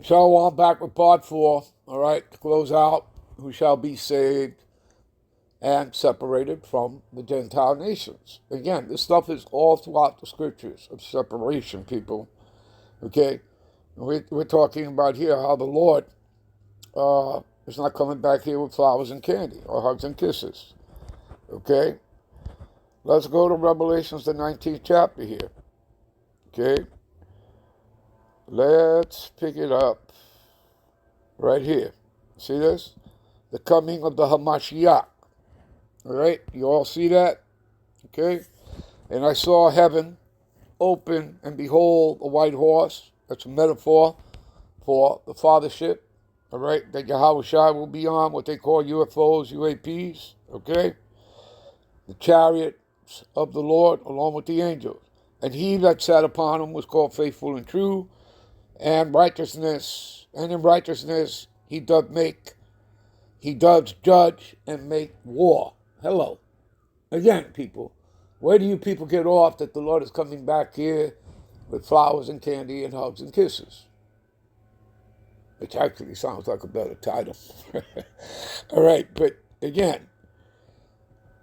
So I'm back with part 4, all right, to close out who shall be saved and separated from the Gentile nations. Again, this stuff is all throughout the scriptures of separation, people, okay? We're talking about here how the Lord is not coming back here with flowers and candy or hugs and kisses, okay? Let's go to Revelations, the 19th chapter here, okay? Let's pick it up right here. See this? The coming of the Hamashiach. All right? You all see that? Okay? And I saw heaven open, and behold, a white horse. That's a metaphor for the fathership. All right? That Yahushua will be on, what they call UFOs, UAPs. Okay? The chariots of the Lord, along with the angels. And he that sat upon him was called faithful and true, and righteousness. And in righteousness he doth judge and make war. Hello. Again, people, where do you people get off that the Lord is coming back here with flowers and candy and hugs and kisses? Which actually sounds like a better title. All right, but again,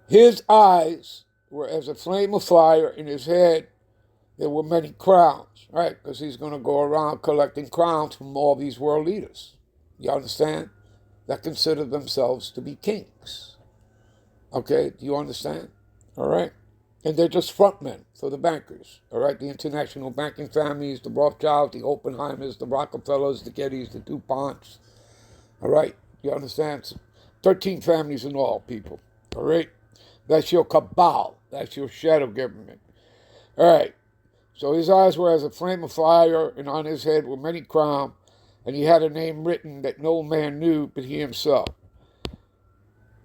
his eyes were as a flame of fire, in his head there were many crowns, right? Because he's going to go around collecting crowns from all these world leaders. You understand? That consider themselves to be kings. Okay, do you understand? All right? And they're just frontmen for the bankers. All right, the international banking families, the Rothschilds, the Oppenheimers, the Rockefellers, the Gettys, the DuPonts. All right, you understand? 13 families in all, people. All right? That's your cabal. That's your shadow government. All right. So his eyes were as a flame of fire, and on his head were many crowns, and he had a name written that no man knew but he himself.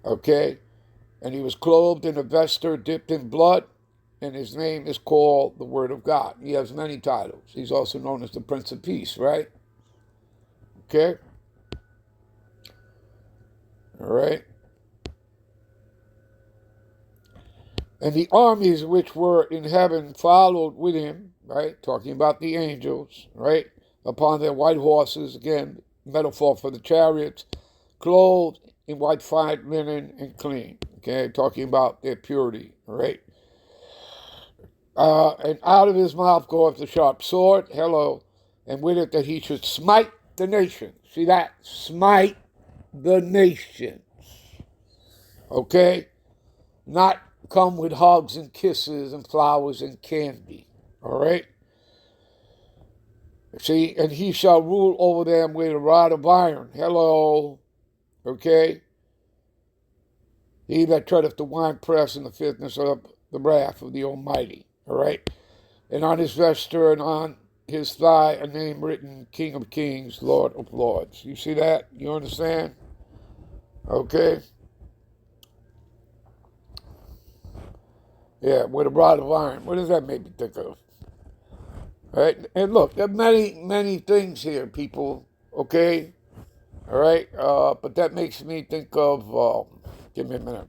Okay? And he was clothed in a vesture dipped in blood, and his name is called the Word of God. He has many titles. He's also known as the Prince of Peace, right? Okay? All right? And the armies which were in heaven followed with him, right? Talking about the angels, right? Upon their white horses, again, metaphor for the chariots, clothed in white fine linen and clean. Okay, talking about their purity, right? And out of his mouth goeth the sharp sword, hello, and with it that he should smite the nations. See that? Smite the nations. Okay? Not come with hugs and kisses and flowers and candy. All right? See, and he shall rule over them with a rod of iron. Hello. Okay? He that treadeth the winepress in the fierceness of the wrath of the Almighty. All right? And on his vesture and on his thigh a name written, King of Kings, Lord of Lords. You see that? You understand? Okay? Yeah, with a rod of iron. What does that make me think of? All right? And look, there are many, many things here, people. Okay? All right? But that makes me think of, give me a minute.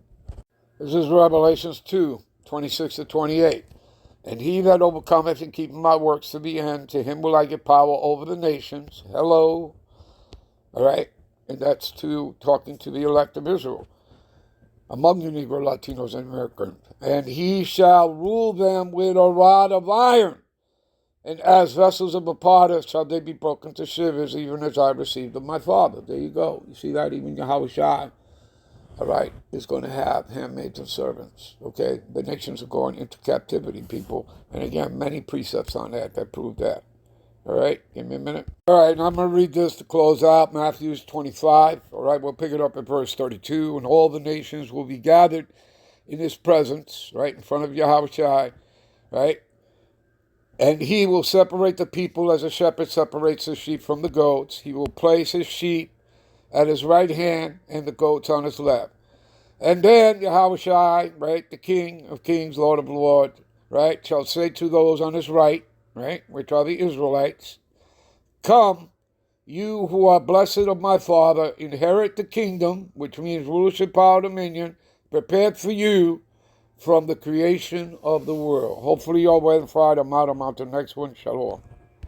This is Revelations 2, 26 to 28. And he that overcometh and keepeth my works to the end, to him will I give power over the nations. Hello. All right? And that's talking to the elect of Israel, among the Negro, Latinos, and Americans. And he shall rule them with a rod of iron. And as vessels of a potter shall they be broken to shivers, even as I received of my Father. There you go. You see that? Even Yahushua, all right, is going to have handmaids and servants. Okay? The nations are going into captivity, people. And again, many precepts on that prove that. All right? Give me a minute. All right, and I'm going to read this to close out. Matthew 25. All right, we'll pick it up at verse 32. And all the nations will be gathered in his presence, right, in front of Yahushua, right? And he will separate the people as a shepherd separates the sheep from the goats. He will place his sheep at his right hand and the goats on his left. And then Yahushua, right, the King of Kings, Lord of Lords, right, shall say to those on his right, right, which are the Israelites, come, you who are blessed of my Father, inherit the kingdom, which means rulership, power, dominion, prepared for you from the creation of the world. Hopefully you're well edified. I'm out. I'm out to the next one. Shalom.